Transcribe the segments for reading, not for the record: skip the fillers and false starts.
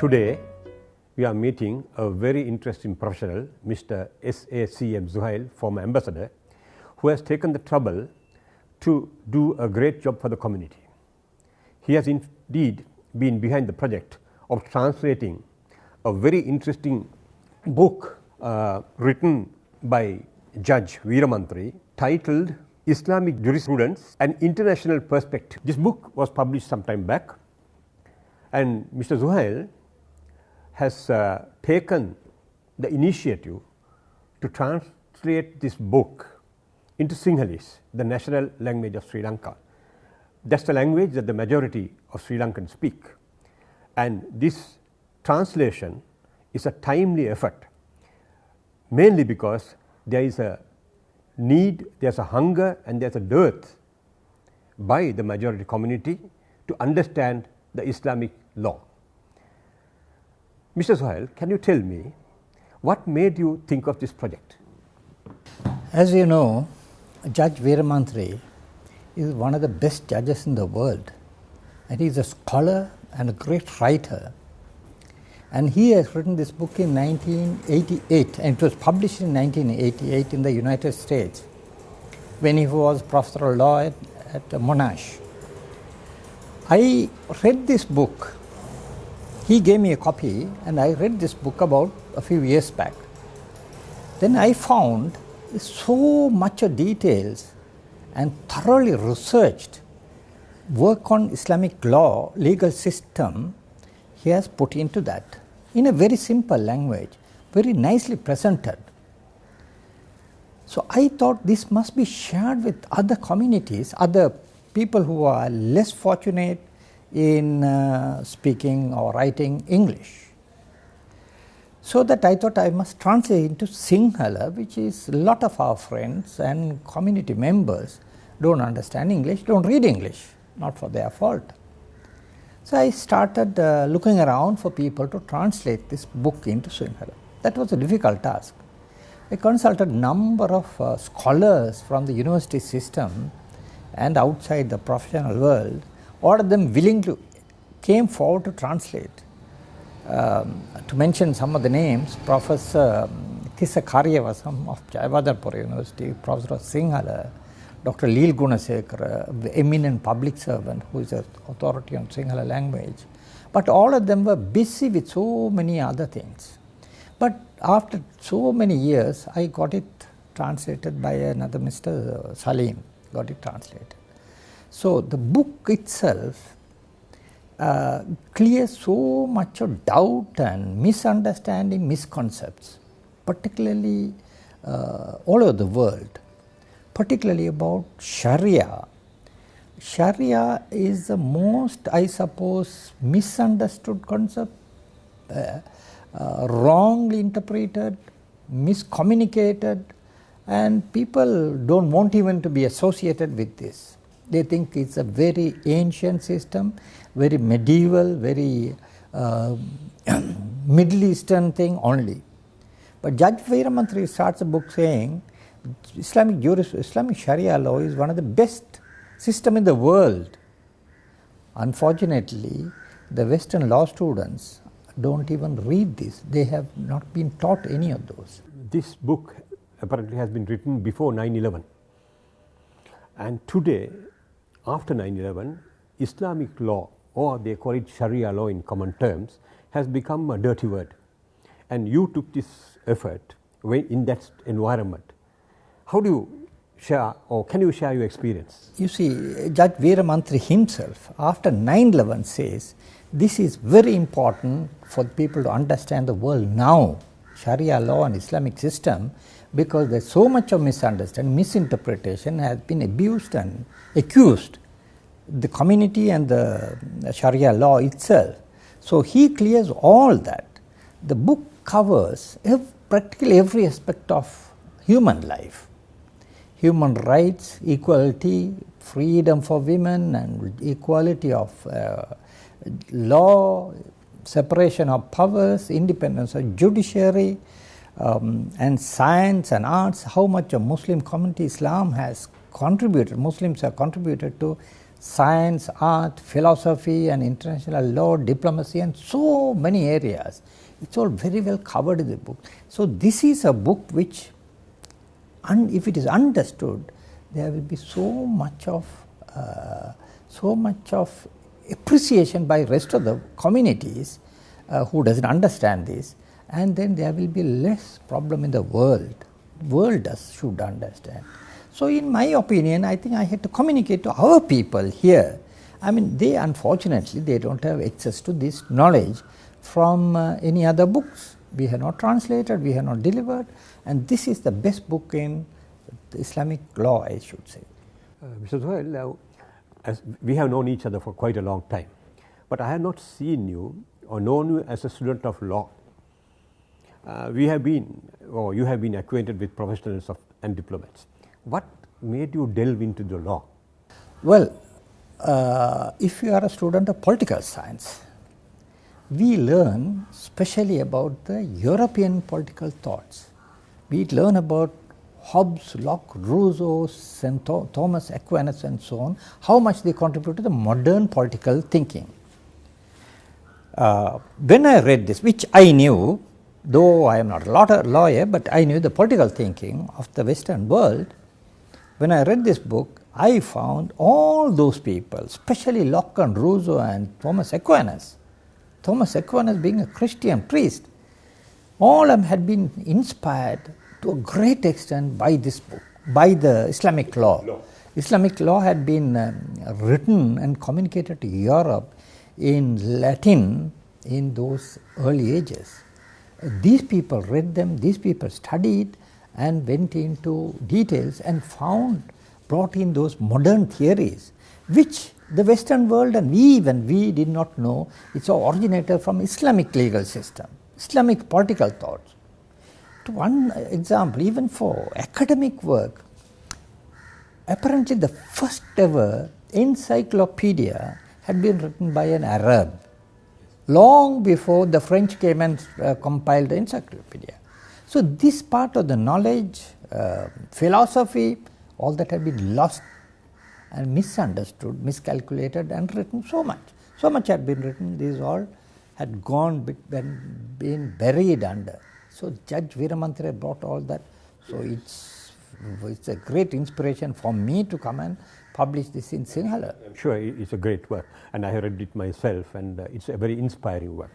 Today, we are meeting a very interesting professional, Mr. C.G.Weeramantry, former ambassador, who has taken the trouble to do a great job for the community. He has indeed been behind the project of translating a very interesting book written by Judge Weeramantry titled Islamic Jurisprudence, an International Perspective. This book was published some time back, and Mr. Zuhail has taken the initiative to translate this book into Sinhalese, the national language of Sri Lanka. That's the language that the majority of Sri Lankans speak. And this translation is a timely effort, mainly because there is a need, there's a hunger and there's a dearth by the majority community to understand the Islamic law. Mr. Zuhail, can you tell me what made you think of this project? As you know, Judge Weeramantry is one of the best judges in the world, and he is a scholar and a great writer. And he has written this book in 1988, and it was published in 1988 in the United States when he was professor of law at Monash. I read this book. He gave me a copy, and I read this book about a few years back. Then I found so much of details and thoroughly researched work on Islamic law, legal system, he has put into that in a very simple language, very nicely presented. So I thought this must be shared with other communities, other people who are less fortunate in speaking or writing English. So that I thought I must translate into Sinhala, which is a lot of our friends and community members don't understand English, don't read English, not for their fault. So I started looking around for people to translate this book into Sinhala. That was a difficult task. I consulted a number of scholars from the university system and outside the professional world. All of them came forward to translate. To mention some of the names, Professor Tissa Karyavasam of Jayawardhanpura University, Professor of Sinhala, Dr. Leel Gunasekara, the eminent public servant who is an authority on Sinhala language. But all of them were busy with so many other things. But after so many years, I got it translated by another Mr. Salim, got it translated. So the book itself clears so much of doubt and misunderstanding, misconceptions, particularly all over the world, particularly about Sharia. Sharia is the most, I suppose, misunderstood concept, wrongly interpreted, miscommunicated, and people don't want even to be associated with this. They think it's a very ancient system, very medieval, very Middle Eastern thing only. But Judge Weeramantry starts the book saying Islamic Sharia law is one of the best systems in the world. Unfortunately, the Western law students don't even read this. They have not been taught any of those. This book apparently has been written before 9/11. And today, after 9/11, Islamic law, or they call it Sharia law in common terms, has become a dirty word. And you took this effort in that environment. How do you share, or can you share your experience? You see, Judge Weeramantry himself, after 9/11, says this is very important for people to understand the world now, Sharia law and Islamic system, because there's so much of misunderstanding, misinterpretation has been abused and accused the community and the Sharia law itself. So he clears all that. The book covers practically every aspect of human life. Human rights, equality, freedom for women, and equality of law, separation of powers, independence of judiciary, and science and arts, how much of Muslim community Islam has contributed, Muslims have contributed to science, art, philosophy and international law, diplomacy and so many areas. It's all very well covered in the book. So this is a book which, if it is understood, there will be so much of appreciation by rest of the communities who doesn't understand this, and then there will be less problem in the world. World should understand. So in my opinion, I think I had to communicate to our people here. I mean, they unfortunately, they don't have access to this knowledge from any other books. We have not translated, we have not delivered, and this is the best book in the Islamic law, I should say. Mr. Zuhail, as we have known each other for quite a long time, but I have not seen you or known you as a student of law. You have been acquainted with professionals and diplomats. What made you delve into the law? Well, if you are a student of political science, we learn especially about the European political thoughts. We learn about Hobbes, Locke, Rousseau, St. Thomas Aquinas and so on, how much they contribute to the modern political thinking. When I read this, which I knew, though I am not a lawyer, but I knew the political thinking of the Western world, when I read this book, I found all those people, especially Locke and Rousseau and Thomas Aquinas being a Christian priest, all of them had been inspired to a great extent by this book, by the Islamic law. Islamic law had been written and communicated to Europe in Latin in those early ages. These people read them, these people studied and went into details and brought in those modern theories, which the Western world and we did not know. It's all originated from Islamic legal system, Islamic political thoughts. To one example, even for academic work, apparently the first ever encyclopedia had been written by an Arab, long before the French came and compiled the encyclopedia. So this part of the knowledge, philosophy, all that had been lost and misunderstood, miscalculated and written so much. So much had been written, these all had been buried under. So Judge Weeramantry brought all that. So it's a great inspiration for me to come and publish this in Sinhala. I'm sure it's a great work, and I have read it myself, and it's a very inspiring work.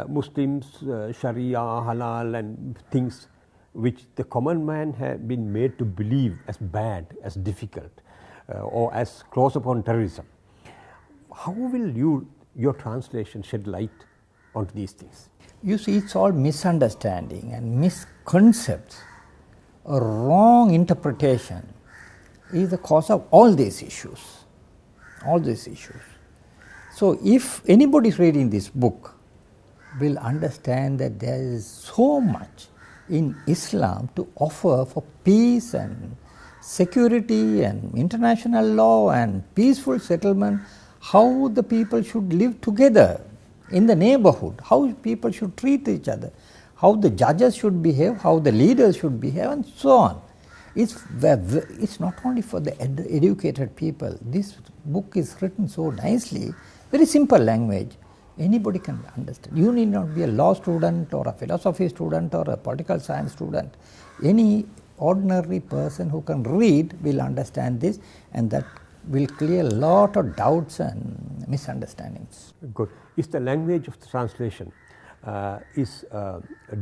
Muslims, Sharia, Halal, and things which the common man has been made to believe as bad, as difficult, or as close upon terrorism. How will your translation shed light onto these things? You see, it's all misunderstanding and misconcepts. A wrong interpretation is the cause of all these issues. So if anybody is reading this book will understand that there is so much in Islam to offer for peace and security and international law and peaceful settlement, how the people should live together in the neighborhood, how people should treat each other, how the judges should behave, how the leaders should behave and so on. It's not only for the educated people. This book is written so nicely, very simple language. Anybody can understand. You need not be a law student or a philosophy student or a political science student. Any ordinary person who can read will understand this, and that will clear a lot of doubts and misunderstandings. Good. Is the language of the translation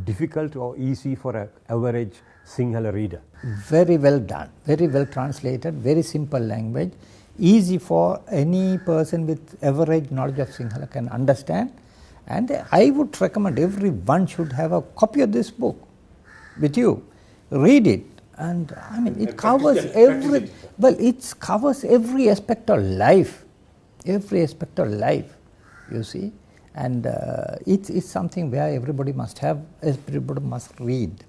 difficult or easy for an average Sinhala reader? Very well done, very well translated, very simple language, easy for any person with average knowledge of Sinhala can understand. And I would recommend everyone should have a copy of this book with you. Read it, and I mean it covers every aspect of life, you see. And it's something where everybody must read.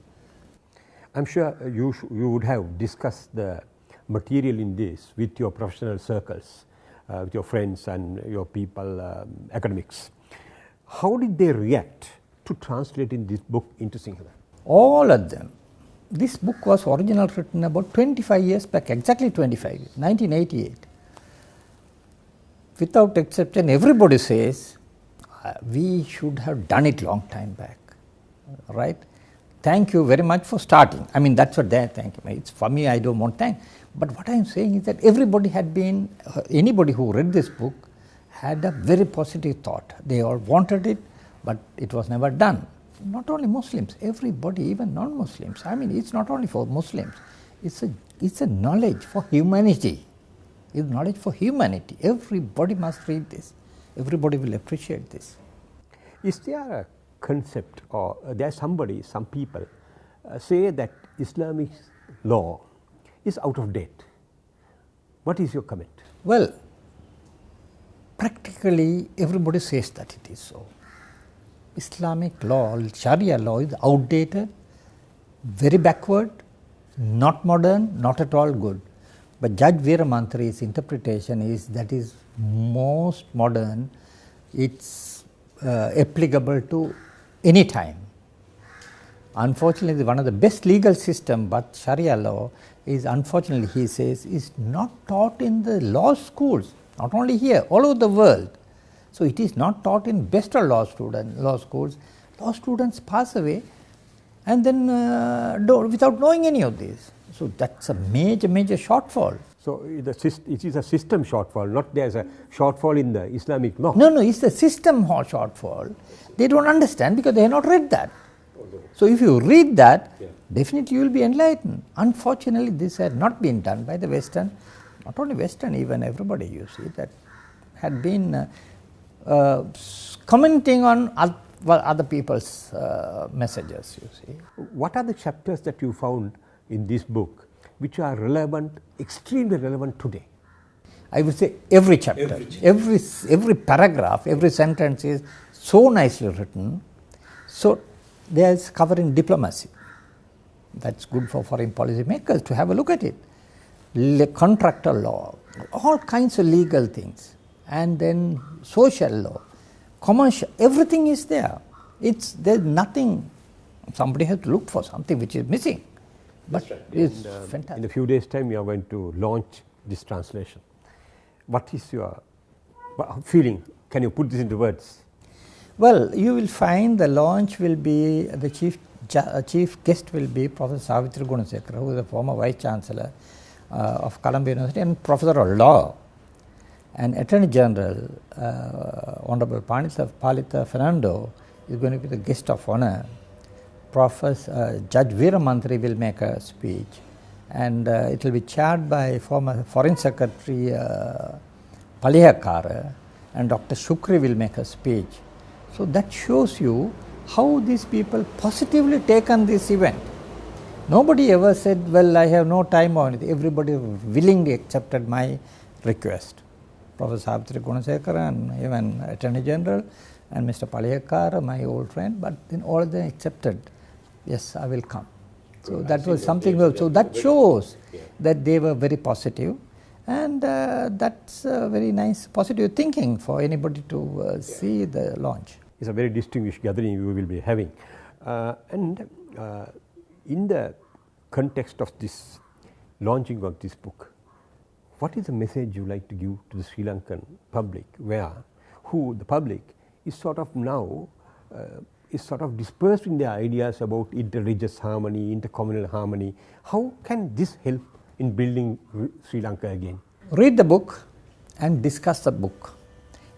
I'm sure you would have discussed the material in this with your professional circles, with your friends and your people, academics. How did they react to translating this book into Sinhala? All of them. This book was originally written about 25 years back, exactly 25 years, 1988. without exception, everybody says we should have done it long time back, right? Thank you very much for starting. I mean, that's what they thank me. It's for me, I don't want thank. But what I am saying is that everybody had been, anybody who read this book had a very positive thought. They all wanted it, but it was never done. Not only Muslims, everybody, even non-Muslims. I mean, it's not only for Muslims. It's a knowledge for humanity. It's knowledge for humanity. Everybody must read this. Everybody will appreciate this. Is there a concept, or some people say that Islamic law is out of date? What is your comment? Well, practically everybody says that it is so. Islamic law, Sharia law is outdated, very backward, not modern, not at all good. But Judge Weeramantry's interpretation is that is most modern, it's applicable to any time. Unfortunately, one of the best legal system, but Sharia law is, unfortunately, he says, is not taught in the law schools, not only here, all over the world. So it is not taught in best of law schools. Law students pass away and then without knowing any of this. So that's a major shortfall. So it is a system shortfall, not there is a shortfall in the Islamic law. No, it's the system shortfall. They don't understand because they have not read that. So if you read that, definitely you will be enlightened. Unfortunately, this had not been done by the Western, not only Western, even everybody, you see, that had been commenting on other people's messages, you see. What are the chapters that you found in this book which are relevant, extremely relevant today? I would say every chapter, every paragraph, every sentence is so nicely written. So there is covering diplomacy. That's good for foreign policy makers to have a look at it. Contractor law, all kinds of legal things, and then social law, commercial, everything is there. There's nothing, somebody has to look for something which is missing. But it's fantastic. In a few days' time, you are going to launch this translation. What is your feeling? Can you put this into words? Well, you will find the launch will be, the chief guest will be Professor Savitri Gunasekara, who is the former Vice Chancellor of Columbia University and Professor of Law. And Attorney General, Honorable Palitha Fernando, is going to be the guest of honor. Judge Weeramantry will make a speech, and it will be chaired by former Foreign Secretary Palihakara, and Dr. Shukri will make a speech. So that shows you how these people positively taken this event. Nobody ever said, well, I have no time or anything. Everybody willingly accepted my request. Professor Savitri Gunasekara and even Attorney General and Mr. Palihakara, my old friend, but then all of them accepted. Yes, I will come. So that was something. So that shows that they were very positive, and that's very nice positive thinking for anybody to see the launch. It's a very distinguished gathering we will be having, and in the context of this launching of this book, what is the message you like to give to the Sri Lankan public, who the public is sort of now is sort of dispersed in their ideas about interreligious harmony, intercommunal harmony? How can this help in building Sri Lanka again? Read the book and discuss the book.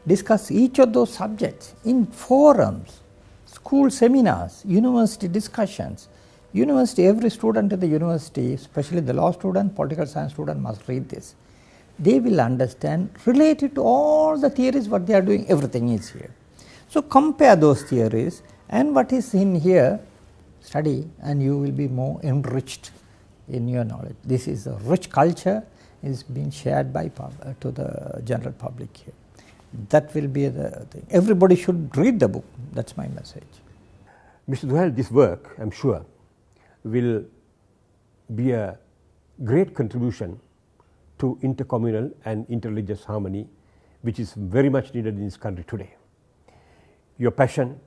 Discuss each of those subjects in forums, school seminars, university discussions. Every student at the university, especially the law student, political science student, must read this. They will understand, related to all the theories what they are doing, everything is here. So compare those theories and what is in here, study, and you will be more enriched in your knowledge. This is a rich culture, is being shared by to the general public here. That will be the thing. Everybody should read the book. That's my message. Mr. Zuhail, this work, I'm sure, will be a great contribution to intercommunal and interreligious harmony, which is very much needed in this country today. Your passion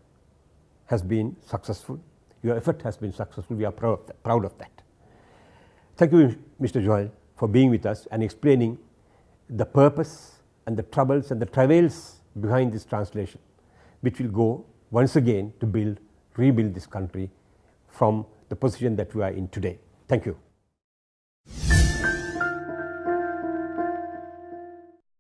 has been successful. Your effort has been successful. We are proud of that. Thank you, Mr. Zuhail, for being with us and explaining the purpose and the troubles and the travails behind this translation, which will go once again to rebuild this country from the position that we are in today. Thank you.